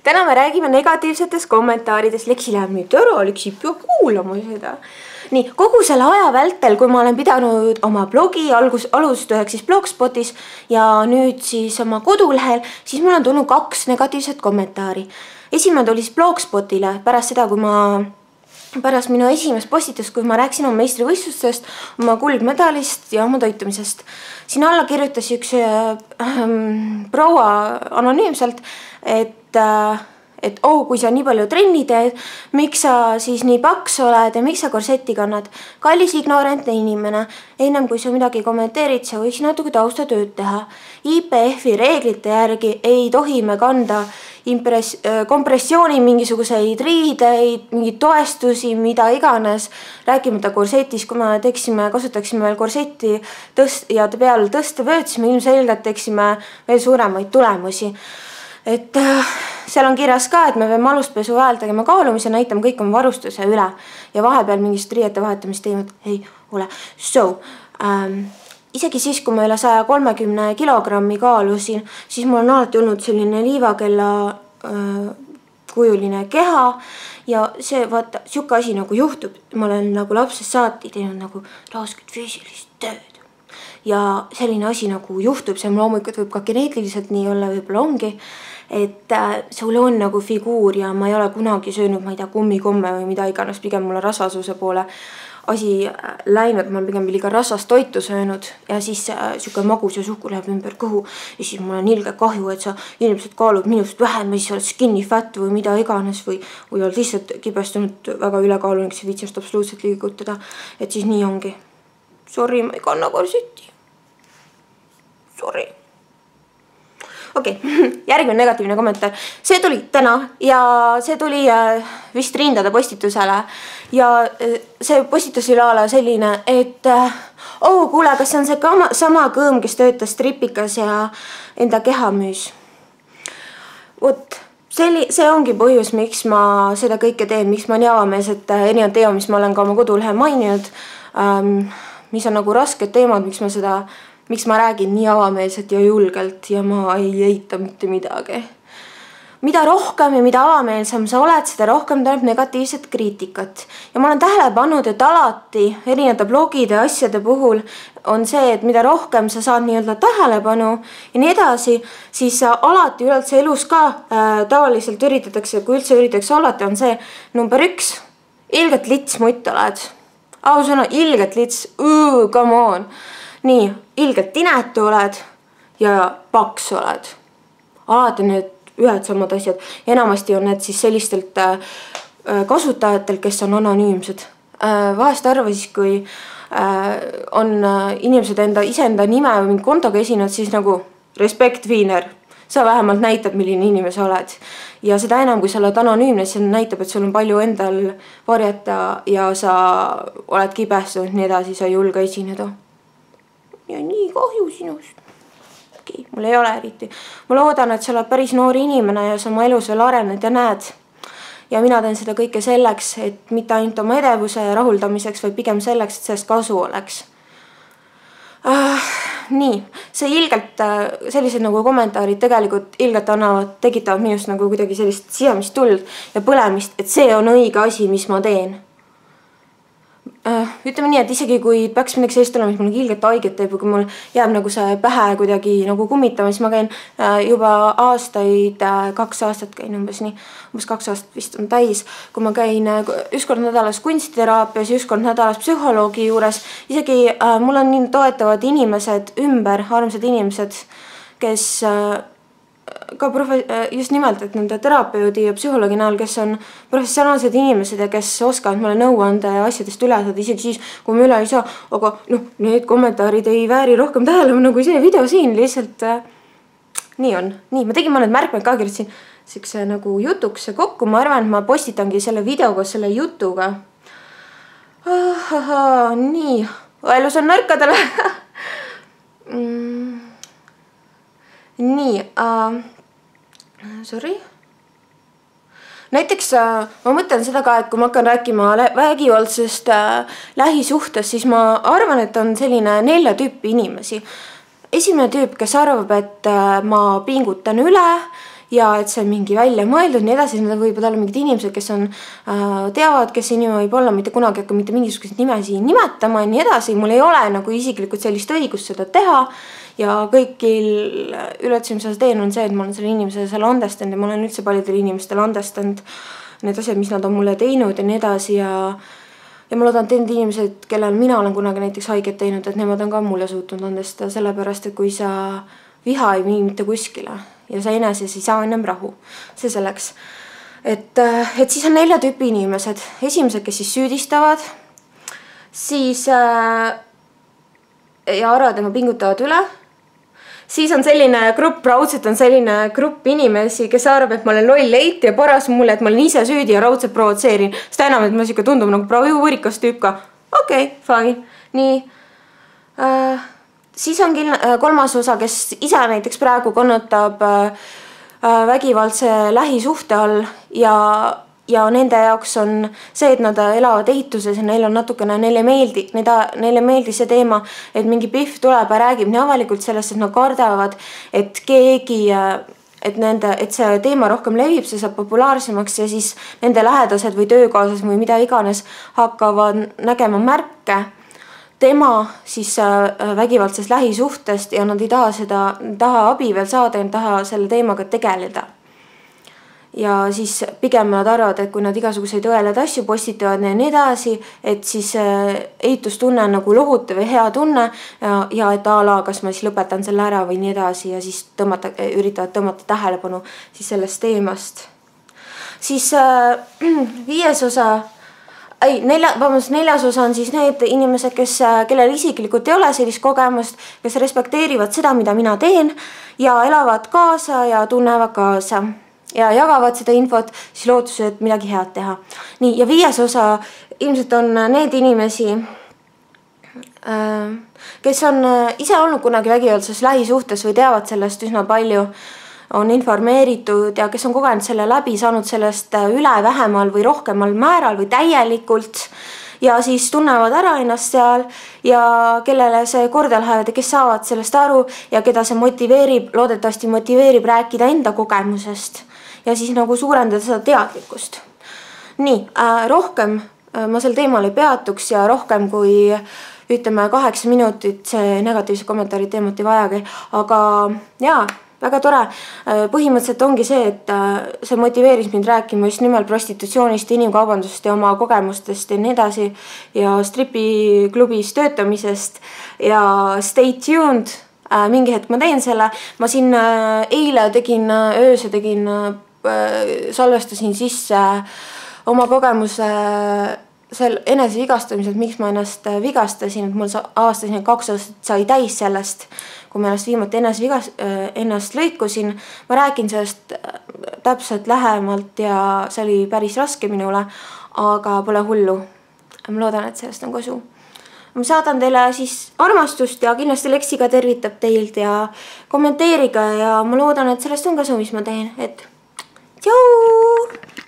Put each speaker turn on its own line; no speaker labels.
täna me räägime negatiivsetest kommentaaridest. Leksi läheb nüüd ära, Leksi peab kuulama seda. Nii, kogu selle aja vältel, kui ma olen pidanud oma blogi alustuseks siis Blogspotis ja nüüd siis oma kodulehel, siis mul on tulnud 2 negatiivset kommentaari. Esimene tuli siis Blogspotile pärast seda, pärast minu esimest postitust, kui ma rääksin oma meistrivõistlustest, oma kuldmedalist ja oma toitumisest. Siin alla kirjutas üks proua anonüümselt, et kui sa nii palju trenni teed, miks sa siis nii paks oled ja miks sa korsetti kannad? Kallis ignorantne inimene, ennem kui sa midagi kommenteerid, sa võiks natuke taustatööd teha. IPF-i reeglite järgi ei tohi me kanda kompressiooni mingisuguseid riideid, mingeid toestusi, mida iganes, rääkimata korsetis, kui me kasutaksime veel korsetti ja peal tõstevööd, siis me ilmselgelt teeksime veel suuremaid tulemusi. Et seal on kirjas ka, et me peame alustpesu ajal tegema kaalumise, näitame kõik oma varustuse üle ja vahepeal mingist riiete vahetamist ei ole. Isegi siis, kui ma üle 130 kilogrammi kaalusin, siis mul on alati olnud selline liivakella kujuline keha ja see siuke asi nagu juhtub. Ma olen nagu lapsest saati teinud nagu rasket füüsilist tööd. Ja selline asi nagu juhtub, see loomulikult võib ka geneetiliselt nii olla, võib-olla ongi, et sul on nagu figuur ja ma ei ole kunagi söönud, ma ei tea, kummikomme või mida iganes, pigem mulle rasvasuse poole asi läinud, ma olen pigem liiga rasvast toitu söönud ja siis siuke magus ja suhku läheb ümber kõhu ja siis mul on ilge kahju, et sa ilmselt kaalud minust vähem ja siis oled skinny fat või mida iganes või oled lihtsalt kibestunud väga ülekaaluliks ja viitsust absoluutselt liigutada, et siis nii ongi. Sorry, ma ei kanna korsetti. Sorry. Okei, järgmine negatiivne kommentaar. See tuli täna ja see tuli vist rindade postitusele ja see postitus oli ala selline, et kuule, kas see on see sama kõõm, kes töötas Tripikas ja enda keha müüs? Vot, see ongi põhjus, miks ma seda kõike teen, miks ma nii avameelselt erinevad teema, mis ma olen ka oma kodulehe maininud, mis on nagu rasked teemad, miks ma räägin nii avameelselt ja julgelt ja ma ei eita mitte midagi. Mida rohkem ja mida avameelsem sa oled, seda rohkem tuleb negatiivset kriitikat. Ja ma olen tähele pannud, et alati erinevate blogide ja asjade puhul on see, et mida rohkem sa saad nii-öelda tähelepanu ja nii edasi, siis alati üleüldse elus ka tavaliselt üritatakse, kui üldse üritatakse alati, on see number 1, ilgelt lits mutt oled. Ausõna, ilgelt lits, come on. Nii, ilgelt tinetu oled ja paks oled. Alati need ühed samad asjad. Enamasti on need siis sellistelt kasutajatel, kes on anonüümsed. Vahest arva siis, kui on inimesed iseenda nime või mingi kontoga esinenud, siis nagu respekt, Viiner. Sa vähemalt näitad, milline inimene sa oled. Ja seda enam, kui sa oled anonüümne, siis näitab, et sul on palju endal varjata ja sa oled kibestunud, nii edasi, sa ei julge esineda. Ja nii kahju sinust. Okei, mul ei ole eriti. Ma loodan, et sa oled päris noor inimene ja sa oma elus veel arened ja näed. Ja mina teen seda kõike selleks, et mitte ainult oma edevuse rahuldamiseks, vaid pigem selleks, et sellest kasu oleks. Nii, see ilgelt, sellised nagu kommentaarid tegelikult ilgelt tekitavad minust nagu kuidagi sellist sisemist tuld ja põlemist, et see on õige asi, mis ma teen. Ütleme nii, et isegi kui peaks midagi sellist olema, mis mul ilgelt haiget teeb, kui mul jääb nagu see pähe kuidagi nagu kummitama, siis ma käin juba aastaid, 2 aastat käin umbes 2 aastat vist on täis, kui ma käin üks kord nädalas kunstiteraapias ja üks kord nädalas psühholoogi juures, isegi mul on nii toetavad inimesed ümber, armsad inimesed, kes ka just nimelt, et nende terapeudi ja psühholoogi näol, kes on professionaalsed inimesed ja kes oskavad mulle nõu anda ja asjadest üle saada, isegi siis, kui ma üle ei saa, aga need kommentaarid ei vääri rohkem tähelepanu kui see video siin, lihtsalt nii on. Nii, ma tegin mõned märkmed ka, kirjutasin siukse nagu jutuks kokku, ma arvan, et ma postitangi selle video koos selle jutuga. Nii, õelus on nõrkadele. Nii, sorry. Näiteks ma mõtlen seda ka, et kui ma hakkan rääkima vägivaldsest lähisuhtest, siis ma arvan, et on selline 4 tüüpi inimesi. Esimene tüüp, kes arvab, et ma pingutan üle ja et see on mingi välja mõeldud, nii edasi, need võivad olla mingid inimesed, kes on, teavad, kes see nimi võib olla, mitte kunagi hakka mitte mingisuguseid nimesi nimetama ja nii edasi, mul ei ole nagu isiklikult sellist õigust seda teha ja kõigil ületusel, mis teen, on see, et ma olen selle inimesele selle andestanud ja ma olen üldse paljudele inimestele andestanud need asjad, mis nad on mulle teinud ja nii edasi ja ma loodan, et need inimesed, kellel mina olen kunagi näiteks haiget teinud, et nemad on ka mulle suutnud andestada, sellepärast, et kui sa viha ei vii mitte kuskile ja sa eneses ei saa ennem rahu. See selleks. Et siis on 4 tüüpi inimesed. Esimesed, kes siis süüdistavad, siis ja arvavad, et ma pingutavad üle. Siis on selline grupp, raudselt on selline grupp inimesi, kes arvab, et ma olen loll leit ja paras mulle, et ma olen ise süüdi ja raudselt provotseerin. Seda enam, et ma siuke tundub nagu võrikas tüüp ka. Okei, fine. Nii. Siis on kolmas osa, kes ise näiteks praegu kannatab vägivaldse lähisuhte all ja nende jaoks on see, et nad elavad ehituses ja neil on natukene, neile meeldis see teema, et mingi pihv tuleb ja räägib nii avalikult sellest, et nad kardavad, et keegi, et see teema rohkem levib, see saab populaarsemaks ja siis nende lähedased või töökaaslased või mida iganes hakkavad nägema märke tema siis vägivaldsest lähisuhtest ja nad ei taha abi veel saada ja taha selle teemaga tegeleda. Ja siis pigem nad arvavad, et kui nad igasuguseid õeled asju postitavad ja nii edasi, et siis ehitustunne on nagu lohutav ja hea tunne ja et kas ma siis lõpetan selle ära või nii edasi ja siis üritavad tõmmata tähelepanu siis sellest teemast. Siis 5. osa neljas osa on siis need inimesed, kellel isiklikult ei ole sellist kogemust, kes respekteerivad seda, mida mina teen ja elavad kaasa ja tunnevad kaasa ja jagavad seda infot siis lootuses, et midagi head teha. Nii, ja 5. osa ilmselt on need inimesi, kes on ise olnud kunagi vägivaldses lähisuhtes või teavad sellest üsna palju, on informeeritud ja kes on kogenud selle läbi, saanud sellest üle vähemal või rohkemal määral või täielikult ja siis tunnevad ära ennast seal ja kellele see korda lähevad ja kes saavad sellest aru ja keda see loodetavasti motiveerib rääkida enda kogemusest ja siis nagu suurendada seda teadlikkust. Nii, rohkem ma sel teemal ei peatuks ja rohkem kui ütleme 8 minutit see negatiivse kommentaari teemat ei vajagi, aga jaa, väga tore. Põhimõtteliselt ongi see, et see motiveeris mind rääkima just nimelt prostitutsioonist, inimkaubandusest ja oma kogemustest ja nii edasi ja stripiklubis töötamisest ja stay tuned. Mingi hetk ma teen selle. Ma siin eile öösel salvestasin sisse oma kogemuse enese vigastamisel, miks ma ennast vigastasin, et mul aastasin 2 aastat sai täis sellest, kui ma ennast viimati ennast lõikusin. Ma räägin sellest täpselt lähemalt ja see oli päris raske minule, aga pole hullu. Ma loodan, et sellest on kasu. Ma saadan teile siis armastust ja kindlasti Leksiga tervitab teilt ja kommenteerige ja ma loodan, et sellest on kasu, mis ma teen. Et tšau!